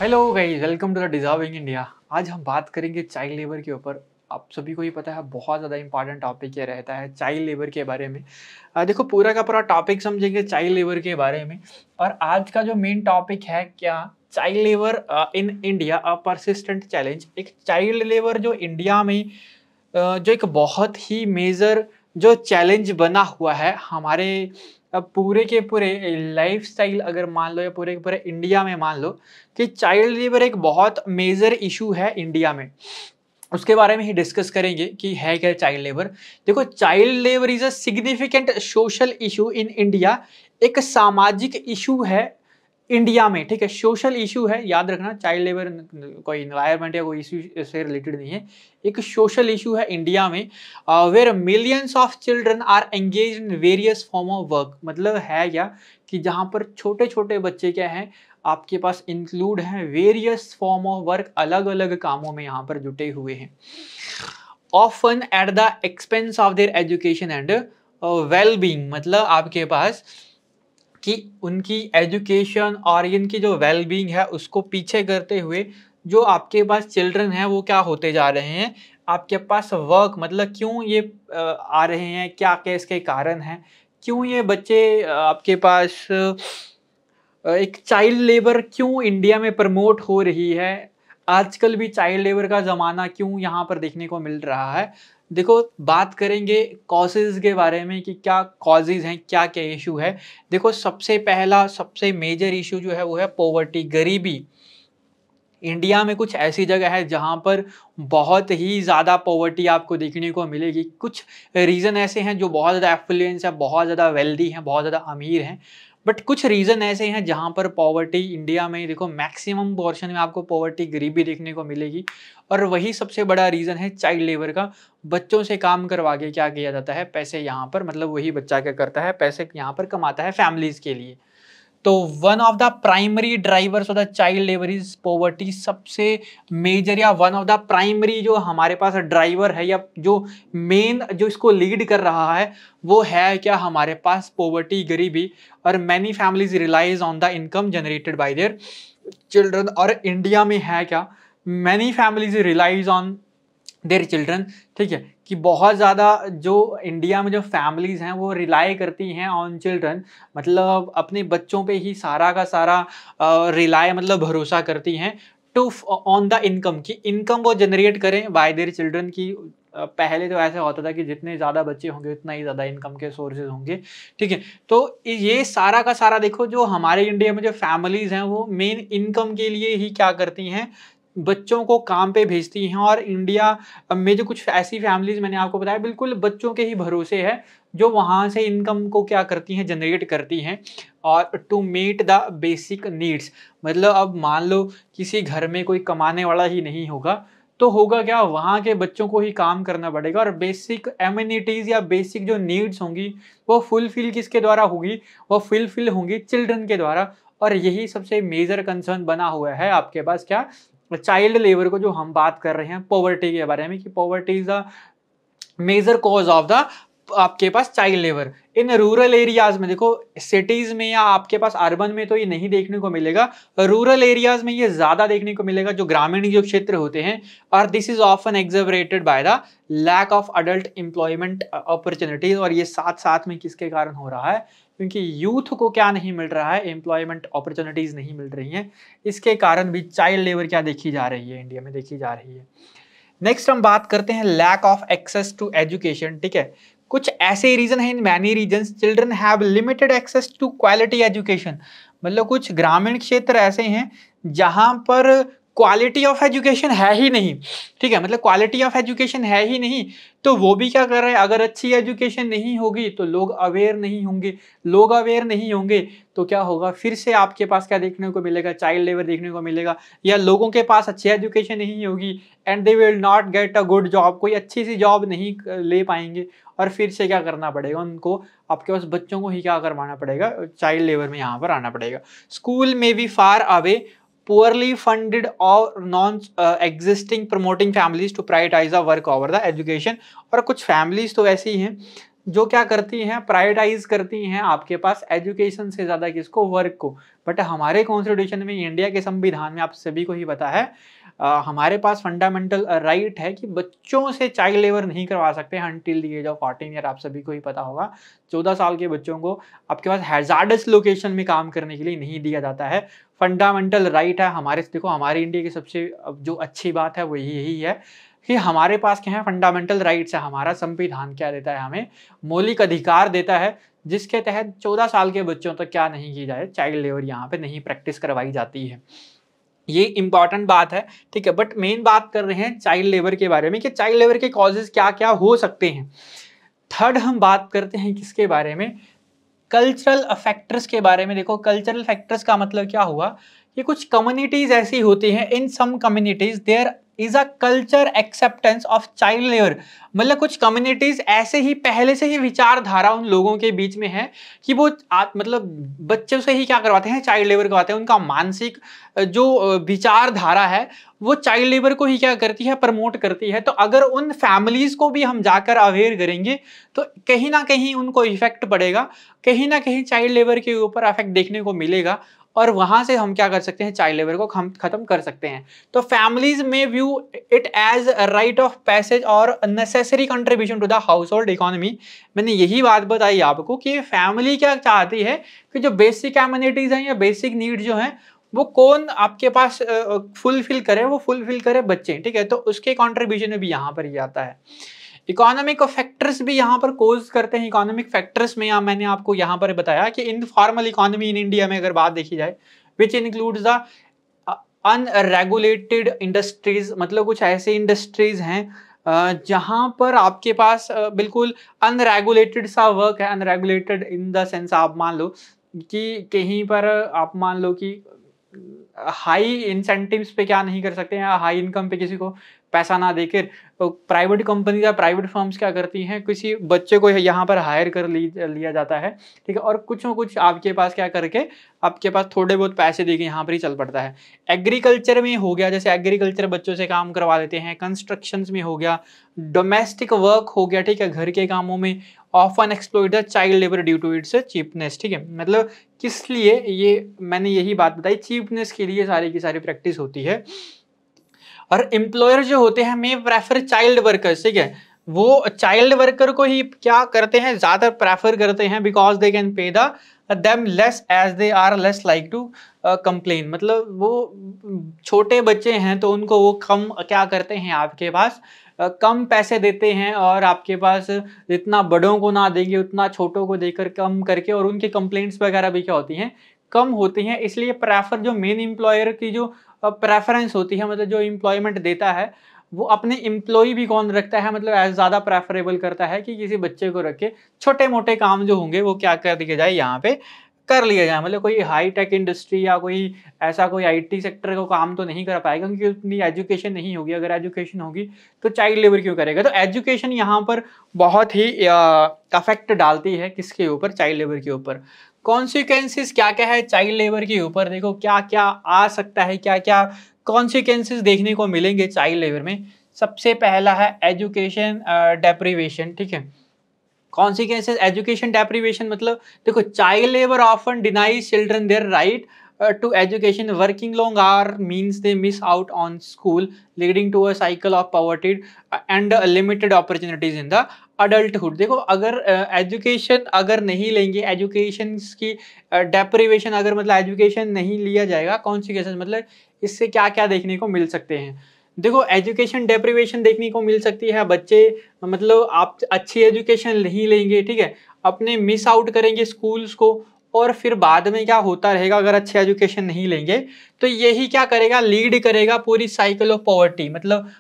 Hello guys, welcome to the deserving India. आज हम बात करेंगे चाइल्ड लेबर के ऊपर। आप सभी को ही पता है, बहुत ज़्यादा इंपॉर्टेंट टॉपिक ये रहता है चाइल्ड लेबर के बारे में। देखो, पूरा का पूरा टॉपिक समझेंगे चाइल्ड लेबर के बारे में। और आज का जो मेन टॉपिक है क्या, child labour in India a persistent challenge. एक चाइल्ड लेबर जो इंडिया में जो एक बहुत ही मेजर जो चैलेंज बना हुआ है हमारे पूरे के पूरे लाइफस्टाइल, अगर मान लो या पूरे के पूरे इंडिया में मान लो कि चाइल्ड लेबर एक बहुत मेजर इशू है इंडिया में। उसके बारे में ही डिस्कस करेंगे कि है क्या चाइल्ड लेबर। देखो, child labour is a significant social issue in India. एक सामाजिक इशू है इंडिया में, ठीक है। सोशल इशू है, याद रखना। चाइल्ड लेबर कोई इन्वायरमेंट या कोई इशू से रिलेटेड नहीं है, एक सोशल इशू है इंडिया में। Where millions of children are engage in various form of work. मतलब है क्या कि जहाँ पर छोटे छोटे बच्चे क्या हैं आपके पास इंक्लूड हैं वेरियस फॉर्म ऑफ वर्क, अलग अलग कामों में यहाँ पर जुटे हुए हैं। Often at the expense of their education and well being. मतलब आपके पास कि उनकी एजुकेशन और इनकी जो वेल बीइंग है उसको पीछे करते हुए जो आपके पास चिल्ड्रन हैं वो क्या होते जा रहे हैं आपके पास वर्क। मतलब क्यों ये आ रहे हैं, क्या क्या इसके कारण हैं, क्यों ये बच्चे आपके पास एक चाइल्ड लेबर क्यों इंडिया में प्रमोट हो रही है। आजकल भी चाइल्ड लेबर का ज़माना क्यों यहाँ पर देखने को मिल रहा है। देखो, बात करेंगे कॉजेज़ के बारे में कि क्या कॉजेज़ हैं, क्या क्या इशू है। देखो, सबसे पहला सबसे मेजर इशू जो है वो है पॉवर्टी, गरीबी। इंडिया में कुछ ऐसी जगह है जहाँ पर बहुत ही ज़्यादा पॉवर्टी आपको देखने को मिलेगी। कुछ रीज़न ऐसे हैं जो बहुत ज़्यादा एफ्लुएंस है, बहुत ज़्यादा वेल्दी हैं, बहुत ज़्यादा अमीर हैं। बट कुछ रीज़न ऐसे हैं जहाँ पर पॉवर्टी इंडिया में देखो मैक्सिमम पोर्शन में आपको पॉवर्टी, गरीबी देखने को मिलेगी। और वही सबसे बड़ा रीज़न है चाइल्ड लेबर का। बच्चों से काम करवा के क्या किया जाता है, पैसे यहाँ पर, मतलब वही बच्चा क्या करता है, पैसे यहाँ पर कमाता है फैमिलीज़ के लिए। तो one of the primary drivers of the child labour is poverty. सबसे मेजर या वन ऑफ द प्राइमरी जो हमारे पास ड्राइवर है या जो मेन जो इसको लीड कर रहा है वो है क्या, हमारे पास पॉवर्टी, गरीबी। और many families relies on the income generated by their children. और इंडिया में है क्या, many families relies on their children, ठीक है। कि बहुत ज़्यादा जो इंडिया में जो फैमिलीज़ हैं वो रिलाई करती हैं ऑन चिल्ड्रन। मतलब अपने बच्चों पे ही सारा का सारा रिलाई, मतलब भरोसा करती हैं टू ऑन द इनकम, की इनकम वो जनरेट करें बाय देयर चिल्ड्रन की। पहले तो ऐसा होता था कि जितने ज़्यादा बच्चे होंगे उतना ही ज़्यादा इनकम के सोर्सेज होंगे, ठीक है। तो ये सारा का सारा देखो, जो हमारे इंडिया में जो फैमिलीज़ हैं वो मेन इनकम के लिए ही क्या करती हैं, बच्चों को काम पे भेजती हैं। और इंडिया में जो कुछ ऐसी फैमिलीज मैंने आपको बताया बिल्कुल बच्चों के ही भरोसे है, जो वहाँ से इनकम को क्या करती हैं, जनरेट करती हैं। और to meet the basic needs, मतलब अब मान लो किसी घर में कोई कमाने वाला ही नहीं होगा तो होगा क्या, वहाँ के बच्चों को ही काम करना पड़ेगा। और बेसिक एमिनिटीज़ या बेसिक जो नीड्स होंगी वो फुलफिल किसके द्वारा होगी, वो फुलफिल होंगी चिल्ड्रन के द्वारा। और यही सबसे मेजर कंसर्न बना हुआ है आपके पास क्या, चाइल्ड लेबर को, जो हम बात कर रहे हैं पॉवर्टी के बारे में, कि poverty is the major cause of the आपके पास child labour in rural areas में। देखो, सिटीज में या आपके पास अर्बन में तो ये नहीं देखने को मिलेगा, रूरल एरियाज में ये ज्यादा देखने को मिलेगा, जो ग्रामीण जो क्षेत्र होते हैं। और this is often exacerbated by the lack of adult employment opportunities. और ये साथ साथ में किसके कारण हो रहा है, क्योंकि यूथ को क्या नहीं मिल रहा है, एम्प्लॉयमेंट अपॉर्चुनिटीज नहीं मिल रही हैं। इसके कारण भी चाइल्ड लेबर क्या देखी जा रही है, इंडिया में देखी जा रही है। नेक्स्ट हम बात करते हैं lack of access to education, ठीक है। कुछ ऐसे रीजन है, in many reasons children have limited access to quality education. मतलब कुछ ग्रामीण क्षेत्र ऐसे हैं जहां पर क्वालिटी ऑफ एजुकेशन है ही नहीं, ठीक है। मतलब क्वालिटी ऑफ एजुकेशन है ही नहीं, तो वो भी क्या कर रहे हैं, अगर अच्छी एजुकेशन नहीं होगी तो लोग अवेयर नहीं होंगे, लोग अवेयर नहीं होंगे तो क्या होगा, फिर से आपके पास क्या देखने को मिलेगा, चाइल्ड लेबर देखने को मिलेगा। या लोगों के पास अच्छी एजुकेशन नहीं होगी and they will not get a good job, कोई अच्छी सी जॉब नहीं ले पाएंगे। और फिर से क्या करना पड़ेगा उनको, आपके पास बच्चों को ही क्या करवाना पड़ेगा, चाइल्ड लेबर में यहाँ पर आना पड़ेगा। स्कूल में be far away, poorly funded or non existing promoting families to prioritize the work over the education। और कुछ families तो ऐसी हैं जो क्या करती हैं, प्रायोरिटाइज करती हैं आपके पास एजुकेशन से ज़्यादा किसको, वर्क को। बट हमारे कॉन्स्टिट्यूशन में, इंडिया के संविधान में आप सभी को ही पता है, हमारे पास फंडामेंटल राइट है कि बच्चों से चाइल्ड लेबर नहीं करवा सकते हैं until the age of 14 year. आप सभी को ही पता होगा 14 साल के बच्चों को आपके पास हैजार्डस लोकेशन में काम करने के लिए नहीं दिया जाता है। फंडामेंटल राइट है हमारे। देखो हमारे इंडिया की सबसे जो अच्छी बात है वो यही है कि हमारे पास क्या है, फंडामेंटल राइट्स है। हमारा संविधान क्या देता है, हमें मौलिक अधिकार देता है, जिसके तहत 14 साल के बच्चों तक क्या नहीं की जाए, चाइल्ड लेबर यहाँ पे नहीं प्रैक्टिस करवाई जाती है। ये इंपॉर्टेंट बात है, ठीक है। बट मेन बात कर रहे हैं चाइल्ड लेबर के बारे में कि चाइल्ड लेबर के कॉजेज क्या क्या हो सकते हैं। थर्ड हम बात करते हैं किसके बारे में, कल्चरल फैक्टर्स के बारे में। देखो कल्चरल फैक्टर्स का मतलब क्या हुआ कि कुछ कम्युनिटीज ऐसी होती हैं, in some communities there is a culture acceptance of child labour. मतलब कुछ कम्युनिटीज ऐसे ही पहले से ही विचारधारा उन लोगों के बीच में है कि वो मतलब बच्चों से ही क्या करवाते हैं, चाइल्ड लेबर करवाते हैं। उनका मानसिक जो विचारधारा है वो चाइल्ड लेबर को ही क्या करती है, प्रमोट करती है। तो अगर उन फैमिलीज को भी हम जाकर अवेयर करेंगे तो कहीं ना कहीं उनको इफेक्ट पड़ेगा, कहीं ना कहीं चाइल्ड लेबर के ऊपर इफेक्ट देखने को मिलेगा, और वहां से हम क्या कर सकते हैं, चाइल्ड लेबर को खत्म कर सकते हैं। तो फैमिलीज में view it as a rite of passage और necessary contribution to the household economy. मैंने यही बात बताई आपको कि फैमिली क्या चाहती है कि जो बेसिक एमिनिटीज हैं या बेसिक नीड जो हैं वो कौन आपके पास फुलफिल करे, वो फुलफिल करे बच्चे, ठीक है। तो उसके कंट्रीब्यूशन में भी यहाँ पर ही आता है। इकोनॉमिक फैक्टर्स भी यहाँ पर कोज करते हैं। इकोनॉमिक फैक्टर्स में मैंने आपको यहाँ पर बताया कि इनफॉर्मल इकोनॉमी इन इंडिया में अगर बात देखी जाए, which includes the unregulated industries. मतलब कुछ ऐसे इंडस्ट्रीज हैं जहां पर आपके पास बिल्कुल अनरेगुलेटेड सा वर्क है। अनरेगुलेटेड इन द सेंस आप मान लो कि कहीं पर आप मान लो कि हाई इंसेंटिव्स पे क्या नहीं कर सकते हैं, हाई इनकम पे किसी को पैसा ना देकर प्राइवेट कंपनी या प्राइवेट फर्म्स क्या करती हैं, किसी बच्चे को यहाँ पर हायर कर लिया जाता है, ठीक है। और कुछ न कुछ आपके पास क्या करके आपके पास थोड़े बहुत पैसे देके यहाँ पर ही चल पड़ता है। एग्रीकल्चर में हो गया, जैसे एग्रीकल्चर बच्चों से काम करवा देते हैं। कंस्ट्रक्शंस में हो गया, डोमेस्टिक वर्क हो गया, ठीक है, घर के कामों में often exploit the child labour due to its cheapness, ठीक है। मतलब किस लिए, ये मैंने यही बात बताई, चीपनेस के लिए सारी की सारी प्रैक्टिस होती है। और एम्प्लॉयर जो होते हैं मे प्रेफर चाइल्ड वर्कर्स, ठीक है, वो चाइल्ड वर्कर को ही क्या करते हैं, ज्यादा प्रेफर करते हैं, because they can pay the them less as they are less like to complain. मतलब वो छोटे बच्चे हैं तो उनको वो कम क्या करते हैं, आपके पास कम पैसे देते हैं, और आपके पास जितना बड़ों को ना देंगे उतना छोटों को देकर कम करके, और उनकी कंप्लेंट्स वगैरह भी क्या होती हैं, कम होती हैं। इसलिए प्रेफर जो मेन एम्प्लॉयर की जो प्रेफरेंस होती है, मतलब जो एम्प्लॉयमेंट देता है वो अपने एम्प्लॉय भी कौन रखता है, मतलब एज ज़्यादा प्रेफरेबल करता है कि किसी बच्चे को रख के छोटे मोटे काम जो होंगे वो क्या कर दिया जाए, यहाँ पे कर लिया जाए। मतलब कोई हाई टेक इंडस्ट्री या कोई ऐसा कोई आईटी सेक्टर का काम तो नहीं कर पाएगा क्योंकि उतनी एजुकेशन नहीं होगी। अगर एजुकेशन होगी तो चाइल्ड लेबर क्यों करेगा। तो एजुकेशन यहाँ पर बहुत ही अफेक्ट डालती है किसके ऊपर, चाइल्ड लेबर के ऊपर। कॉन्सिक्वेंसेस क्या क्या है चाइल्ड लेबर के ऊपर, देखो क्या क्या आ सकता है, क्या क्या कॉन्सिक्वेंसेस देखने को मिलेंगे चाइल्ड लेबर में। सबसे पहला है एजुकेशन डेप्रीवेशन, ठीक है। कॉन्सिक्वेंसेस एजुकेशन डेप्रीवेशन मतलब देखो, child labour often denies children their right to education. Working long hour means they miss out on school, leading to a cycle of poverty and limited opportunities in the adulthood. देखो अगर education अगर नहीं लेंगे, education की deprivation अगर मतलब education नहीं लिया जाएगा, कॉन्सिक्वेंसेस मतलब इससे क्या क्या देखने को मिल सकते हैं। देखो एजुकेशन डेप्रीवेशन देखने को मिल सकती है, बच्चे मतलब आप अच्छी एजुकेशन नहीं लेंगे, ठीक है, अपने मिस आउट करेंगे स्कूल्स को, और फिर बाद में क्या होता रहेगा, अगर अच्छे एजुकेशन नहीं लेंगे तो यही क्या करेगा, लीड करेगा पूरी साइकिल ऑफ पॉवर्टी। मतलब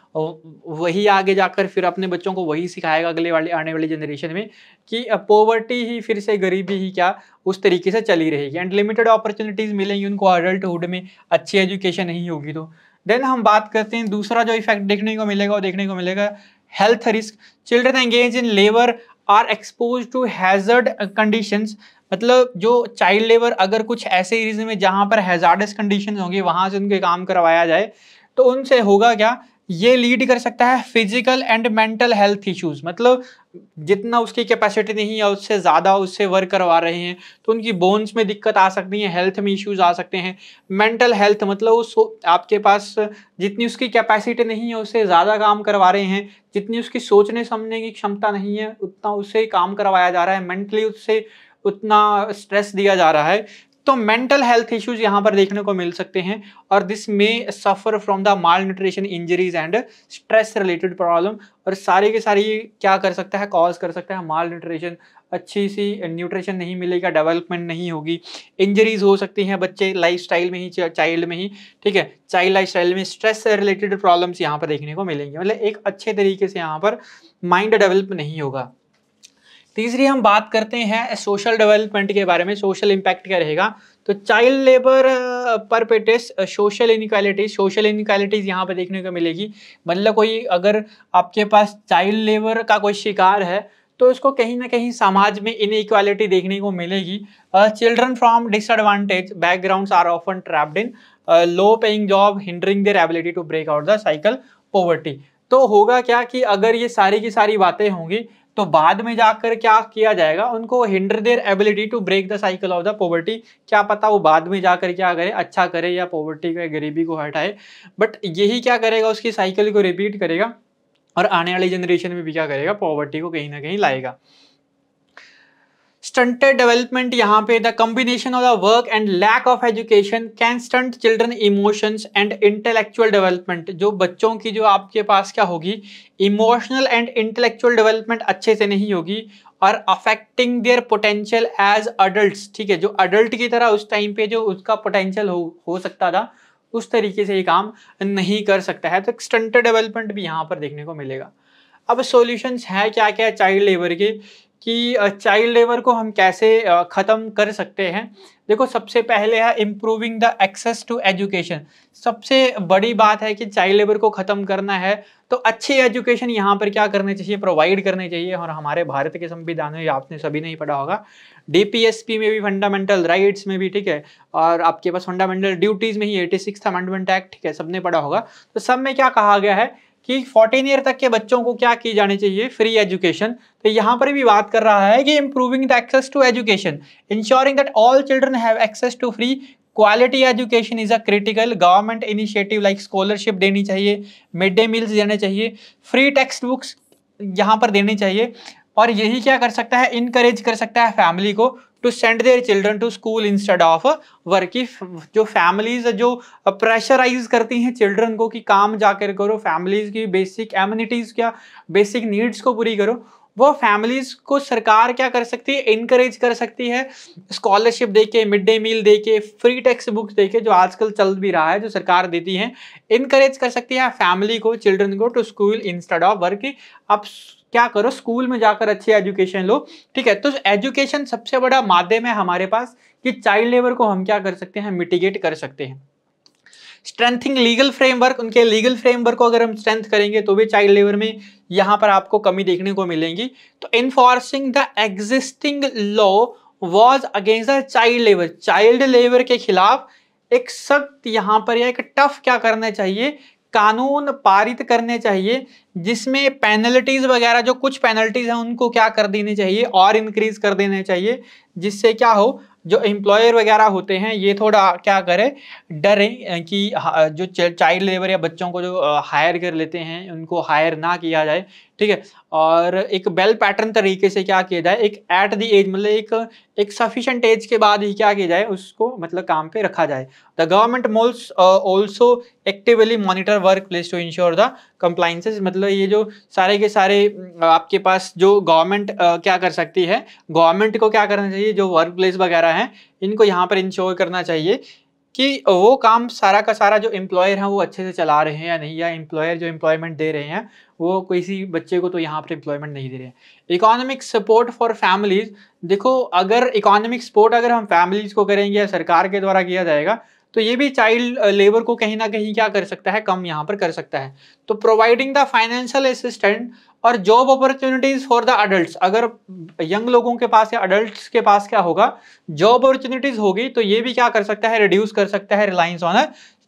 वही आगे जाकर फिर अपने बच्चों को वही सिखाएगा अगले वाले आने वाली जनरेशन में कि पॉवर्टी ही फिर से, गरीबी ही क्या उस तरीके से चली रहेगी, एंड लिमिटेड अपॉर्चुनिटीज मिलेंगी उनको अडल्टहुड में, अच्छी एजुकेशन नहीं होगी तो। देन हम बात करते हैं दूसरा जो इफेक्ट देखने को मिलेगा, वो देखने को मिलेगा health risk. Children engage in labour are expose to hazard conditions. मतलब जो चाइल्ड लेबर अगर कुछ ऐसे एरियाज में जहां पर हैजार्डस कंडीशन होंगी वहां से उनके काम करवाया जाए तो उनसे होगा क्या ये लीड कर सकता है physical and mental health issues, मतलब जितना उसकी कैपेसिटी नहीं है उससे ज़्यादा उससे वर्क करवा रहे हैं तो उनकी बोन्स में दिक्कत आ सकती है, हेल्थ में इश्यूज आ सकते हैं। मेंटल हेल्थ मतलब आपके पास जितनी उसकी कैपेसिटी नहीं है उससे ज़्यादा काम करवा रहे हैं, जितनी उसकी सोचने समझने की क्षमता नहीं है उतना उससे काम करवाया जा रहा है, मेंटली उससे उतना स्ट्रेस दिया जा रहा है। तो मेंटल हेल्थ इश्यूज यहाँ पर देखने को मिल सकते हैं और दिस में suffer from the mall nutrition injuries and stress related problem. और सारी के सारी क्या कर सकता है, कॉज कर सकता है माल न्यूट्रिशन, अच्छी सी न्यूट्रिशन नहीं मिलेगा, डेवलपमेंट नहीं होगी, इंजरीज हो सकती हैं बच्चे लाइफस्टाइल में ही, चाइल्ड में ही, ठीक है, चाइल्ड लाइफस्टाइल में स्ट्रेस से रिलेटेड प्रॉब्लम्स यहाँ पर देखने को मिलेंगे, मतलब एक अच्छे तरीके से यहाँ पर माइंड डेवलप नहीं होगा। तीसरी हम बात करते हैं सोशल डेवलपमेंट के बारे में, सोशल इम्पैक्ट क्या रहेगा। तो चाइल्ड लेबर परपेट्रेट्स सोशल इनइक्वालिटीज यहाँ पे देखने को मिलेगी। मतलब कोई अगर आपके पास चाइल्ड लेबर का कोई शिकार है तो उसको कहीं ना कहीं समाज में इनइक्वालिटी देखने को मिलेगी। Children from disadvantage backgrounds are often trapped in low paying job hindering their ability to break out the cycle poverty. तो होगा क्या कि अगर ये सारी की सारी बातें होंगी तो बाद में जाकर क्या किया जाएगा, उनको hinder their ability to break the cycle of the poverty. क्या पता वो बाद में जाकर क्या करे, अच्छा करे या पॉवर्टी को, गरीबी को हटाए, बट यही क्या करेगा, उसकी साइकिल को रिपीट करेगा और आने वाली जनरेशन में भी क्या करेगा, पॉवर्टी को कहीं ना कहीं लाएगा। स्टंटेड डेवलपमेंट यहाँ पे the combination of the work and lack of education can stunt children emotions and intellectual development. जो बच्चों की जो आपके पास क्या होगी, इमोशनल एंड इंटेलेक्चुअल डेवलपमेंट अच्छे से नहीं होगी और affecting their potential as adults, ठीक है, जो अडल्ट की तरह उस टाइम पे जो उसका पोटेंशियल हो सकता था उस तरीके से ये काम नहीं कर सकता है। तो स्टंटेड डेवलपमेंट भी यहाँ पर देखने को मिलेगा। अब सॉल्यूशंस है क्या क्या चाइल्ड लेबर के, कि चाइल्ड लेबर को हम कैसे ख़त्म कर सकते हैं। देखो सबसे पहले है improving the access to education. सबसे बड़ी बात है कि चाइल्ड लेबर को ख़त्म करना है तो अच्छी एजुकेशन यहाँ पर क्या करनी चाहिए, प्रोवाइड करनी चाहिए। और हमारे भारत के संविधान में आपने सभी नहीं पढ़ा होगा, डीपीएसपी में भी, फंडामेंटल राइट्स में भी, ठीक है, और आपके पास फंडामेंटल ड्यूटीज़ में ही 86 अमेंडमेंट एक्ट, ठीक है, सबने पढ़ा होगा। तो सब में क्या कहा गया है कि 14 ईयर तक के बच्चों को क्या की जानी चाहिए, फ्री एजुकेशन। तो यहाँ पर भी बात कर रहा है कि improving the access to education, ensuring that all children have access to free quality education is a critical. Government initiative like scholarship देनी चाहिए, मिड डे मील्स देने चाहिए, फ्री टेक्स्ट बुक्स यहाँ पर देनी चाहिए। और यही क्या कर सकता है, इनकरेज कर सकता है फैमिली को to send their children to school instead of work. जो फैमिलीज जो प्रेशराइज करती हैं चिल्ड्रन को कि काम जाकर करो, फैमिलीज की बेसिक एमिनिटीज क्या, बेसिक नीड्स को पूरी करो, वो फैमिलीज को सरकार क्या कर सकती है, इनकरेज कर सकती है, स्कॉलरशिप देके, मिड डे मील देके, फ्री टेक्स्ट बुक्स देके, जो आजकल चल भी रहा है जो सरकार देती है, इनकरेज कर सकती है फैमिली को, चिल्ड्रन को to school instead of work. अब क्या करो, स्कूल में जाकर अच्छी एजुकेशन लो, ठीक है। तो एजुकेशन सबसे बड़ा माध्यम है हमारे पास कि चाइल्ड लेबर को हम क्या कर सकते हैं, मिटिगेट कर सकते हैं। स्ट्रेंथिंग लीगल फ्रेमवर्क, उनके लीगल फ्रेमवर्क को अगर हम स्ट्रेंथ करेंगे तो भी चाइल्ड लेबर में यहाँ पर आपको कमी देखने को मिलेगी। तो enforcing the existing law was against the child labour, child labour के खिलाफ एक सख्त यहाँ पर या एक टफ क्या करना चाहिए, कानून पारित करने चाहिए, जिसमें पेनल्टीज वगैरह, जो कुछ पेनल्टीज हैं उनको क्या कर देनी चाहिए और इंक्रीज कर देने चाहिए, जिससे क्या हो, जो एम्प्लॉयर वगैरह होते हैं ये थोड़ा क्या करें, डरे कि जो चाइल्ड लेबर या बच्चों को जो हायर कर लेते हैं उनको हायर ना किया जाए, ठीक है। और एक बेल पैटर्न तरीके से क्या किया जाए, एक एट द एज, मतलब एक सफिशिएंट एज के बाद ही क्या किया जाए, उसको मतलब काम पे रखा जाए। The government moles also actively monitor work place to ensure the compliances. मतलब ये जो सारे के सारे आपके पास जो गवर्नमेंट क्या कर सकती है, गवर्नमेंट को क्या करना चाहिए, जो वर्क प्लेस वगैरह हैं इनको यहाँ पर इंश्योर करना चाहिए कि वो काम सारा का सारा जो एम्प्लॉयर हैं वो अच्छे से चला रहे हैं या नहीं, या एम्प्लॉयर जो एम्प्लॉयमेंट दे रहे हैं वो किसी बच्चे को तो यहाँ पर एम्प्लॉयमेंट नहीं दे रहे हैं। इकोनॉमिक सपोर्ट फॉर फैमिलीज, देखो अगर इकोनॉमिक सपोर्ट अगर हम फैमिलीज को करेंगे या सरकार के द्वारा किया जाएगा तो ये भी चाइल्ड लेबर को कहीं ना कहीं क्या कर सकता है, कम यहाँ पर कर सकता है। तो प्रोवाइडिंग द फाइनेंशियल असिस्टेंट और job opportunities for the adults, अगर यंग लोगों के पास या अडल्ट्स के पास क्या होगा, जॉब अपॉर्चुनिटीज होगी तो ये भी क्या कर सकता है, रिड्यूस कर सकता है रिलायंस ऑन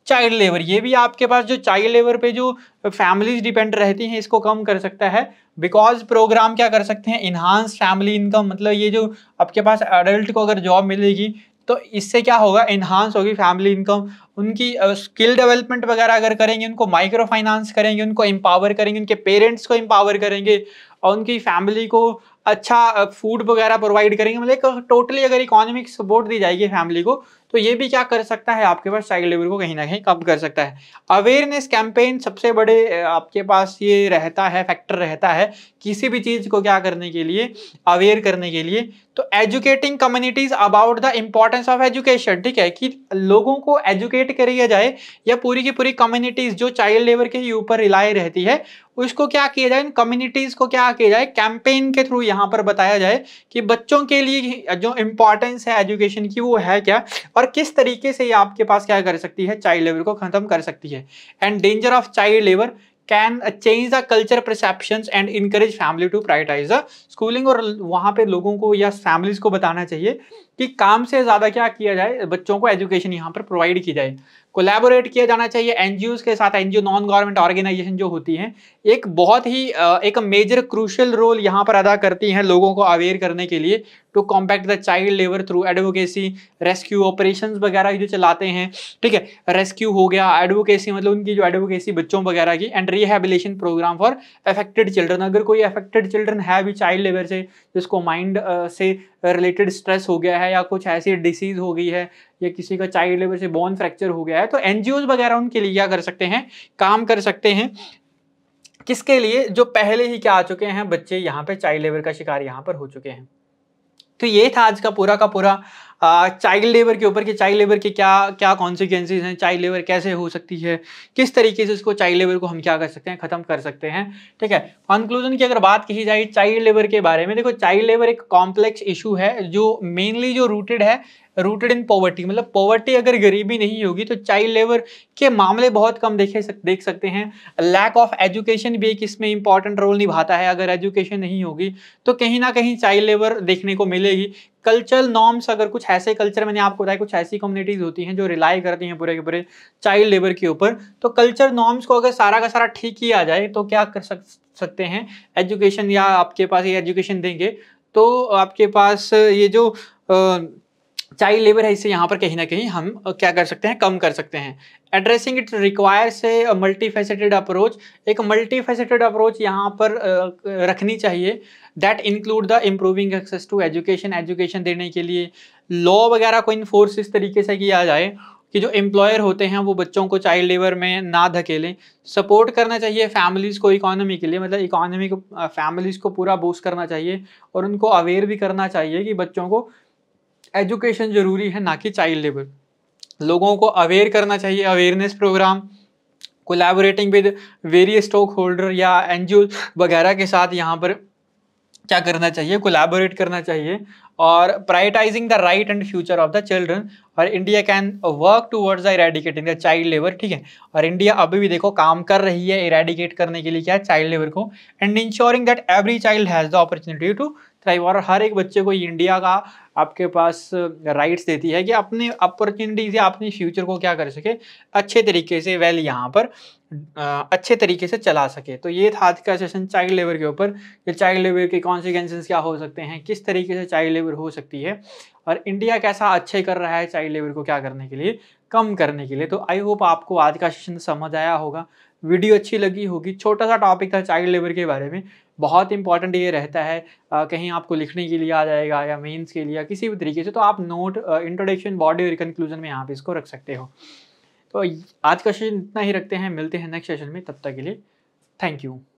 चाइल्ड लेबर, ये भी आपके पास जो चाइल्ड लेबर पे जो फैमिलीज डिपेंड रहती हैं इसको कम कर सकता है। बिकॉज प्रोग्राम क्या कर सकते हैं, इनहांस फैमिली इनकम, मतलब ये जो आपके पास एडल्ट को अगर जॉब मिलेगी तो इससे क्या होगा, इनहांस होगी फैमिली इनकम, उनकी स्किल डेवलपमेंट वगैरह अगर करेंगे, उनको माइक्रो फाइनेंस करेंगे, उनको एम्पावर करेंगे, उनके पेरेंट्स को एम्पावर करेंगे और उनकी फैमिली को अच्छा फूड वगैरह प्रोवाइड करेंगे, मतलब एक टोटली अगर इकोनॉमिक सपोर्ट दी जाएगी फैमिली को, तो ये भी क्या कर सकता है आपके पास चाइल्ड लेबर को कहीं ना कहीं कम कर सकता है। अवेयरनेस कैंपेन सबसे बड़े आपके पास ये रहता है, फैक्टर रहता है किसी भी चीज को क्या करने के लिए, अवेयर करने के लिए। तो educating communities about the importance of education, ठीक है, कि लोगों को एजुकेट किया जाए, या पूरी की पूरी कम्युनिटीज जो चाइल्ड लेबर के ऊपर रिलाई रहती है उसको क्या किया जाए, इन कम्युनिटीज को क्या किया जाए, कैंपेन के थ्रू यहाँ पर बताया जाए कि बच्चों के लिए जो इंपॉर्टेंस है एजुकेशन की वो है क्या, और किस तरीके से ये आपके पास क्या कर सकती है, चाइल्ड लेबर को खत्म कर सकती है। And danger of child labour can change the culture perceptions and encourage family to prioritise the schooling. और वहां पे लोगों को या फैमिलीज को बताना चाहिए कि काम से ज्यादा क्या किया जाए, बच्चों को एजुकेशन यहाँ पर प्रोवाइड की जाए। कोलैबोरेट किया जाना चाहिए एनजीओ के साथ, एनजीओ नॉन गवर्नमेंट ऑर्गेनाइजेशन जो होती हैं एक बहुत ही एक मेजर क्रूशियल रोल यहाँ पर अदा करती हैं लोगों को अवेयर करने के लिए, to combat the child labour through advocacy, rescue operations वगैरह जो चलाते हैं, ठीक है, रेस्क्यू हो गया, एडवोकेसी मतलब उनकी जो एडवोकेसी बच्चों वगैरह की, and rehabilitation programme for affected children. अगर कोई अफेक्टेड चिल्ड्रन है भी चाइल्ड लेबर से, जिसको माइंड से रिलेटेड स्ट्रेस हो गया है या कुछ ऐसी डिसीज हो गई है या किसी का चाइल्ड लेबर से बोन फ्रैक्चर हो गया है, तो एनजीओज वगैरह उनके लिए क्या कर सकते हैं, काम कर सकते हैं। किसके लिए, जो पहले ही क्या आ चुके हैं बच्चे यहाँ पे चाइल्ड लेबर का शिकार यहाँ पर हो चुके हैं। तो ये था आज का पूरा चाइल्ड लेबर के ऊपर कि चाइल्ड लेबर के क्या क्या कॉन्सिक्वेंसेज हैं, चाइल्ड लेबर कैसे हो सकती है, किस तरीके से इसको चाइल्ड लेबर को हम क्या कर सकते हैं, खत्म कर सकते हैं, ठीक है। कंक्लूजन की अगर बात की जाए चाइल्ड लेबर के बारे में, देखो चाइल्ड लेबर एक कॉम्प्लेक्स इशू है जो मेनली जो रूटेड इन पॉवर्टी, मतलब पॉवर्टी अगर गरीबी नहीं होगी तो चाइल्ड लेबर के मामले बहुत कम देख सकते हैं। लैक ऑफ एजुकेशन भी एक इसमें इंपॉर्टेंट रोल निभाता है, अगर एजुकेशन नहीं होगी तो कहीं ना कहीं चाइल्ड लेबर देखने को मिलेगी। कल्चरल नॉर्म्स, अगर कुछ ऐसे कल्चर, मैंने आपको बताया कुछ ऐसी कम्युनिटीज होती हैं जो रिलाई करती हैं पूरे के पूरे चाइल्ड लेबर के ऊपर, तो कल्चर नॉर्म्स को अगर सारा का सारा ठीक किया जाए तो क्या कर सकते हैं, एजुकेशन, या आपके पास ये एजुकेशन देंगे तो आपके पास ये जो चाइल्ड लेबर है इसे यहाँ पर कहीं ना कहीं हम क्या कर सकते हैं, कम कर सकते हैं। Addressing it requires a multi faceted approach, एक मल्टी फेसेटेड अप्रोच यहाँ पर रखनी चाहिए, that include the improving access to education, education देने के लिए लॉ वगैरह को इन्फोर्स इस तरीके से किया जाए कि जो एम्प्लॉयर होते हैं वो बच्चों को चाइल्ड लेबर में ना धकेलें। सपोर्ट करना चाहिए फैमिलीज़ को इकोनॉमी के लिए, मतलब इकोनॉमी को फैमिलीज़ को पूरा बूस्ट करना चाहिए और उनको अवेयर भी करना चाहिए कि बच्चों को एजुकेशन जरूरी है, ना कि चाइल्ड लेबर। लोगों को अवेयर करना चाहिए, awareness programme, collaborating with various stock holder या एनजीओ वगैरह के साथ यहाँ पर क्या करना चाहिए, कोलैबोरेट करना चाहिए, और prioritising the right and future of the children. और India can work towards the eradicating the child labour, ठीक है, और इंडिया अभी भी देखो काम कर रही है इरेडिकेट करने के लिए क्या, चाइल्ड लेबर को, and ensuring that every child has the opportunity to thrive. और हर एक बच्चे को इंडिया का आपके पास राइट्स देती है कि अपने अपॉर्चुनिटीज या अपने फ्यूचर को क्या कर सके, अच्छे तरीके से वेल यहाँ पर अच्छे तरीके से चला सके। तो ये था आज का सेशन चाइल्ड लेबर के ऊपर कि चाइल्ड लेबर के कॉन्सिक्वेंसेस क्या हो सकते हैं, किस तरीके से चाइल्ड लेबर हो सकती है, और इंडिया कैसा अच्छे कर रहा है चाइल्ड लेबर को क्या करने के लिए, कम करने के लिए। तो आई होप आपको आज का सेशन समझ आया होगा, वीडियो अच्छी लगी होगी। छोटा सा टॉपिक था चाइल्ड लेबर के बारे में, बहुत इंपॉर्टेंट ये रहता है, कहीं आपको लिखने के लिए आ जाएगा या मेंस के लिए या किसी भी तरीके से, तो आप नोट इंट्रोडक्शन, बॉडी और कंक्लूजन में यहाँ पे इसको रख सकते हो। तो आज का सेशन इतना ही रखते हैं, मिलते हैं नेक्स्ट सेशन में, तब तक के लिए थैंक यू।